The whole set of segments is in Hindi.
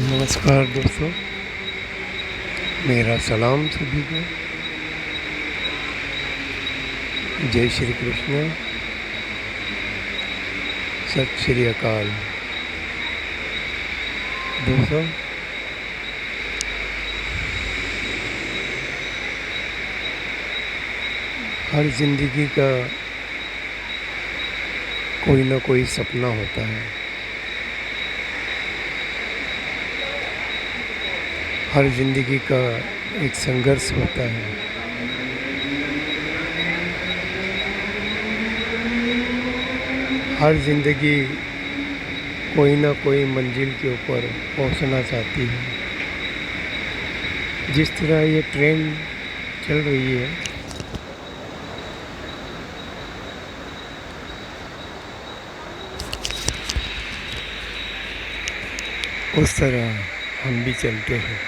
नमस्कार दोस्तों, मेरा सलाम सभी को। जय श्री कृष्ण, सत श्री अकाल। दोस्तों, हर ज़िंदगी का कोई ना कोई सपना होता है। हर ज़िंदगी का एक संघर्ष होता है। हर ज़िंदगी कोई ना कोई मंजिल के ऊपर पहुंचना चाहती है। जिस तरह ये ट्रेन चल रही है, उस तरह हम भी चलते हैं।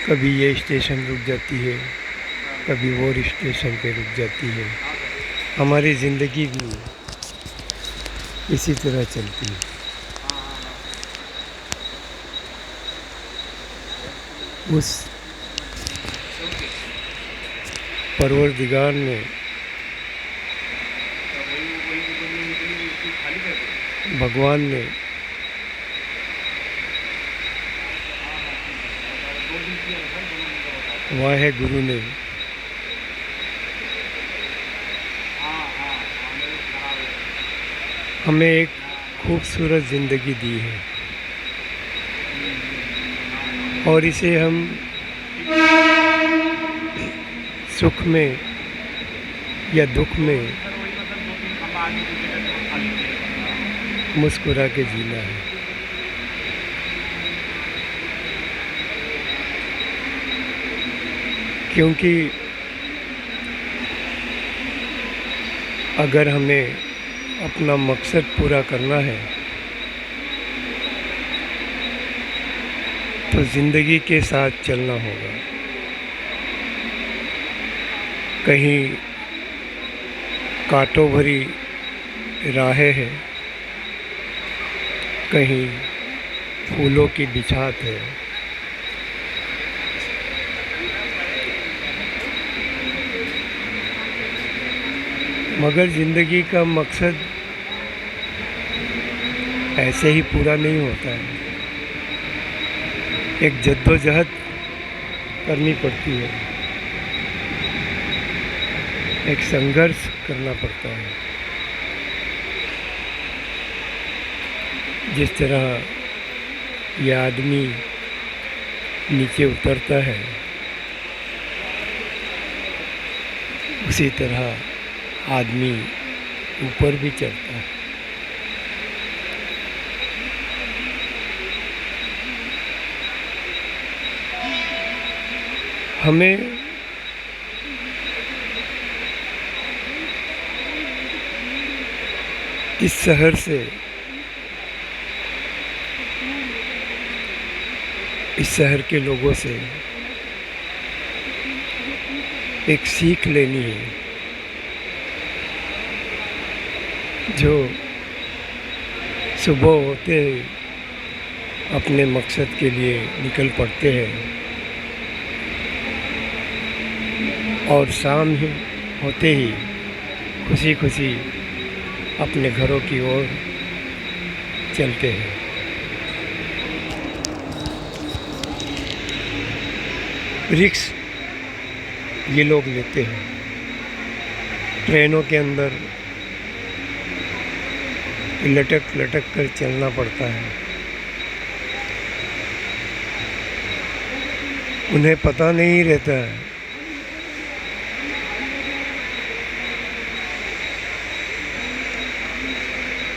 कभी ये स्टेशन रुक जाती है, कभी वो स्टेशन पे रुक जाती है। हमारी ज़िंदगी भी इसी तरह चलती है। उस परवरदिगार ने, भगवान ने वाहे गुरु ने हमें एक खूबसूरत ज़िंदगी दी है और इसे हम सुख में या दुख में मुस्कुरा के जीना है। क्योंकि अगर हमें अपना मकसद पूरा करना है तो ज़िंदगी के साथ चलना होगा। कहीं कांटों भरी राहें हैं, कहीं फूलों की बिछात है। मगर ज़िंदगी का मकसद ऐसे ही पूरा नहीं होता है। एक जद्दोजहद करनी पड़ती है, एक संघर्ष करना पड़ता है। जिस तरह यह आदमी नीचे उतरता है, उसी तरह आदमी ऊपर भी चढ़ता है। हमें इस शहर से, इस शहर के लोगों से एक सीख लेनी है। जो सुबह होते ही अपने मकसद के लिए निकल पड़ते हैं और शाम ही होते ही खुशी खुशी अपने घरों की ओर चलते हैं। रिक्स ये लोग लेते हैं। ट्रेनों के अंदर लटक लटक कर चलना पड़ता है। उन्हें पता नहीं रहता है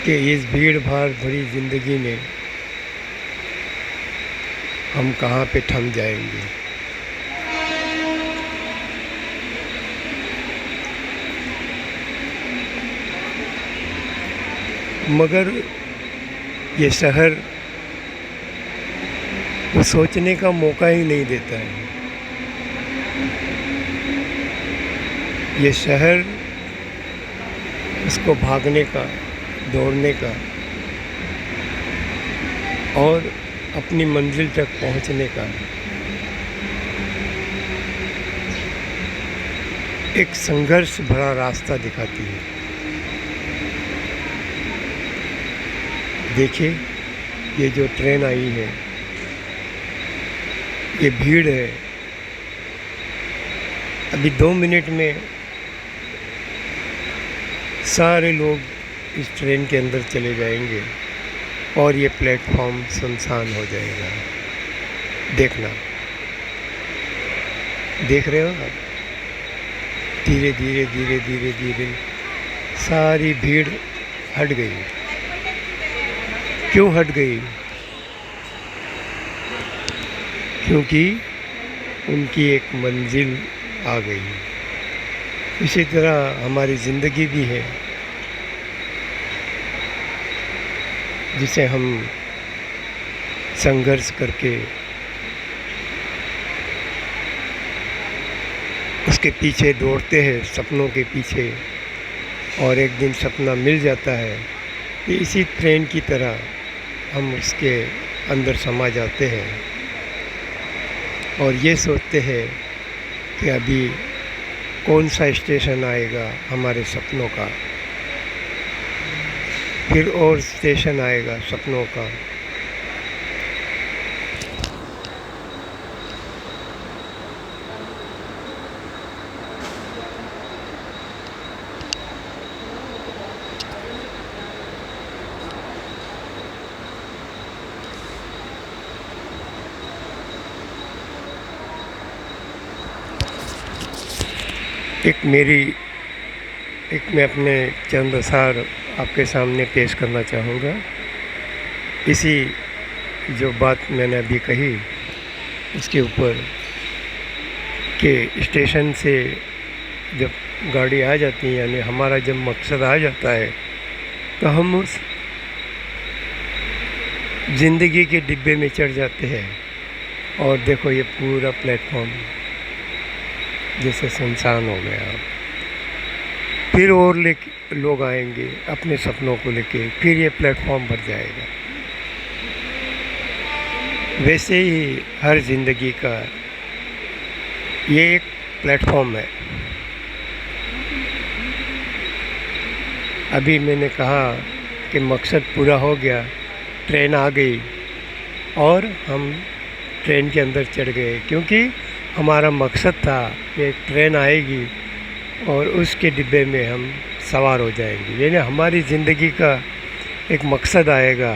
कि इस भीड़ भाड़ भरी ज़िंदगी में हम कहाँ पे थम जाएंगे। मगर ये शहर वो सोचने का मौका ही नहीं देता है। ये शहर उसको भागने का, दौड़ने का और अपनी मंजिल तक पहुंचने का एक संघर्ष भरा रास्ता दिखाती है। देखिए, ये जो ट्रेन आई है, ये भीड़ है। अभी 2 मिनट में सारे लोग इस ट्रेन के अंदर चले जाएंगे और ये प्लेटफॉर्म सुनसान हो जाएगा। देखना, देख रहे हो आप? धीरे धीरे धीरे धीरे धीरे सारी भीड़ हट गई। क्यों हट गई? क्योंकि उनकी एक मंजिल आ गई। इसी तरह हमारी ज़िंदगी भी है, जिसे हम संघर्ष करके उसके पीछे दौड़ते हैं, सपनों के पीछे, और एक दिन सपना मिल जाता है। कि इसी ट्रेन की तरह हम उसके अंदर समा जाते हैं और ये सोचते हैं कि अभी कौन सा स्टेशन आएगा हमारे सपनों का, फिर और स्टेशन आएगा सपनों का। मैं अपने चंद असार आपके सामने पेश करना चाहूँगा। इसी जो बात मैंने अभी कही उसके ऊपर कि स्टेशन से जब गाड़ी आ जाती है, यानी हमारा जब मकसद आ जाता है, तो हम उस ज़िंदगी के डिब्बे में चढ़ जाते हैं। और देखो, ये पूरा प्लेटफॉर्म जैसे सुनसान हो गया। फिर और लोग आएंगे अपने सपनों को लेके, फिर ये प्लेटफॉर्म भर जाएगा। वैसे ही हर ज़िंदगी का ये एक प्लेटफॉर्म है। अभी मैंने कहा कि मकसद पूरा हो गया, ट्रेन आ गई और हम ट्रेन के अंदर चढ़ गए, क्योंकि हमारा मकसद था कि ट्रेन आएगी और उसके डिब्बे में हम सवार हो जाएंगे। यानी हमारी ज़िंदगी का एक मकसद आएगा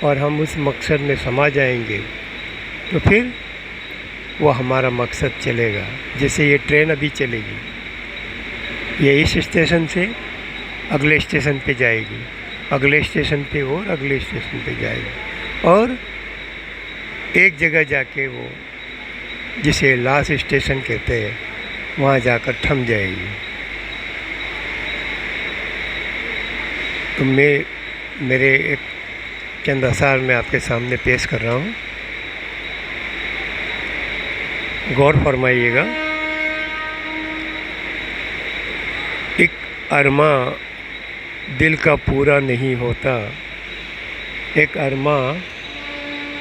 और हम उस मकसद में समा जाएंगे, तो फिर वो हमारा मकसद चलेगा। जैसे ये ट्रेन अभी चलेगी, ये इस स्टेशन से अगले स्टेशन पे जाएगी, अगले स्टेशन पे और अगले स्टेशन पे जाएगी, और एक जगह जाके वो, जिसे लास्ट स्टेशन कहते हैं, वहाँ जाकर थम जाएगी। तो मेरे एक चंद आसार में आपके सामने पेश कर रहा हूँ, गौर फरमाइएगा। एक अरमा दिल का पूरा नहीं होता, एक अरमा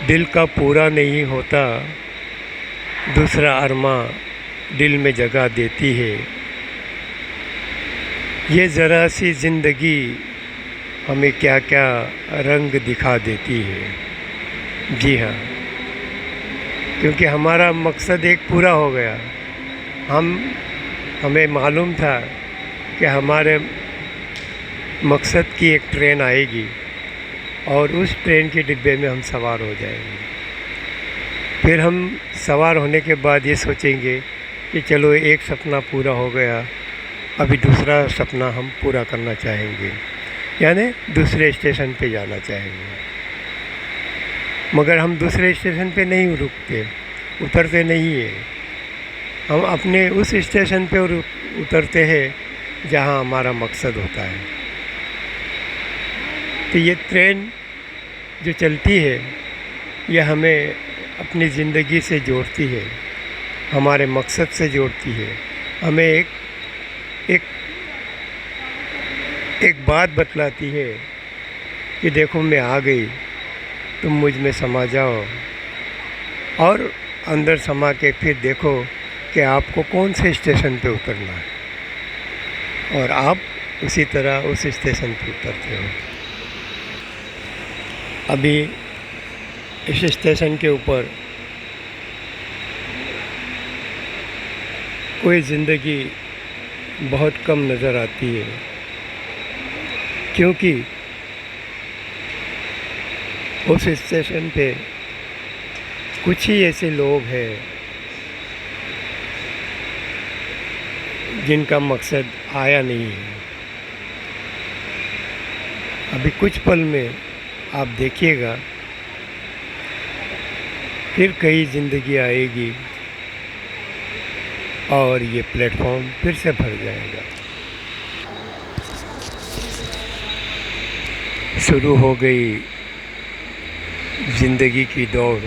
दिल का पूरा नहीं होता, दूसरा अरमा दिल में जगह देती है। ये ज़रा सी ज़िंदगी हमें क्या क्या रंग दिखा देती है। जी हाँ, क्योंकि हमारा मकसद एक पूरा हो गया। हमें मालूम था कि हमारे मकसद की एक ट्रेन आएगी और उस ट्रेन के डिब्बे में हम सवार हो जाएंगे। फिर हम सवार होने के बाद ये सोचेंगे कि चलो, एक सपना पूरा हो गया, अभी दूसरा सपना हम पूरा करना चाहेंगे, यानी दूसरे स्टेशन पे जाना चाहेंगे। मगर हम दूसरे स्टेशन पे नहीं रुकते, उतरते नहीं है। हम अपने उस स्टेशन पे उतरते हैं जहाँ हमारा मकसद होता है। तो ये ट्रेन जो चलती है, ये हमें अपनी ज़िंदगी से जोड़ती है, हमारे मकसद से जोड़ती है। हमें एक बात बतलाती है कि देखो, मैं आ गई, तुम मुझ में समा जाओ और अंदर समा के फिर देखो कि आपको कौन से स्टेशन पे उतरना है और आप उसी तरह उस स्टेशन पे उतरते हो। अभी इस स्टेशन के ऊपर कोई ज़िंदगी बहुत कम नज़र आती है, क्योंकि उस स्टेशन पे कुछ ही ऐसे लोग हैं जिनका मकसद आया नहीं है। अभी कुछ पल में आप देखिएगा फिर कई ज़िंदगी आएगी और ये प्लेटफॉर्म फिर से भर जाएगा। शुरू हो गई ज़िंदगी की दौड़,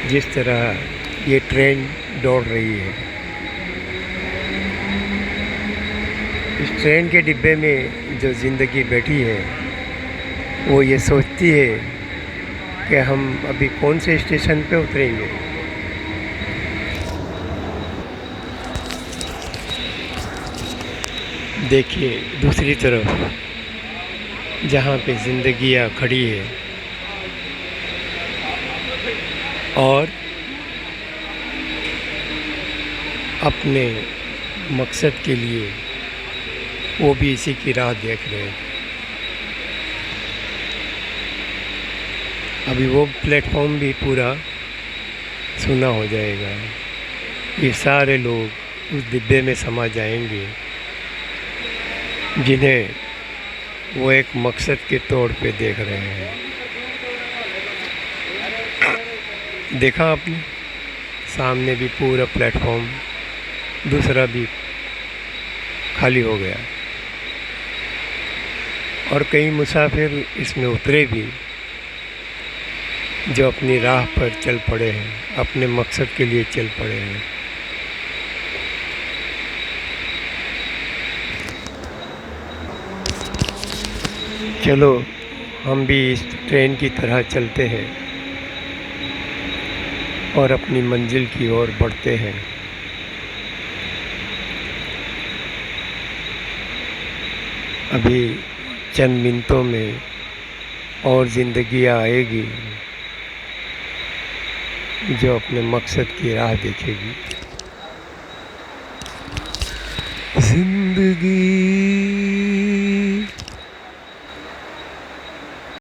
जिस तरह ये ट्रेन दौड़ रही है। इस ट्रेन के डिब्बे में जो ज़िंदगी बैठी है वो ये सोचती है कि हम अभी कौन से स्टेशन पे उतरेंगे। देखिए दूसरी तरफ जहाँ पे ज़िंदगियाँ खड़ी है और अपने मकसद के लिए वो भी इसी की राह देख रहे हैं। अभी वो प्लेटफॉर्म भी पूरा सुना हो जाएगा। ये सारे लोग उस डिब्बे में समा जाएंगे जिन्हें वो एक मकसद के तौर पे देख रहे हैं। देखा आपने, सामने भी पूरा प्लेटफॉर्म दूसरा भी खाली हो गया और कई मुसाफिर इसमें उतरे भी जो अपनी राह पर चल पड़े हैं, अपने मकसद के लिए चल पड़े हैं। चलो हम भी इस ट्रेन की तरह चलते हैं और अपनी मंजिल की ओर बढ़ते हैं। अभी चंद मिनटों में और ज़िंदगियाँ आएगी जो अपने मकसद की राह देखेगी। ज़िंदगी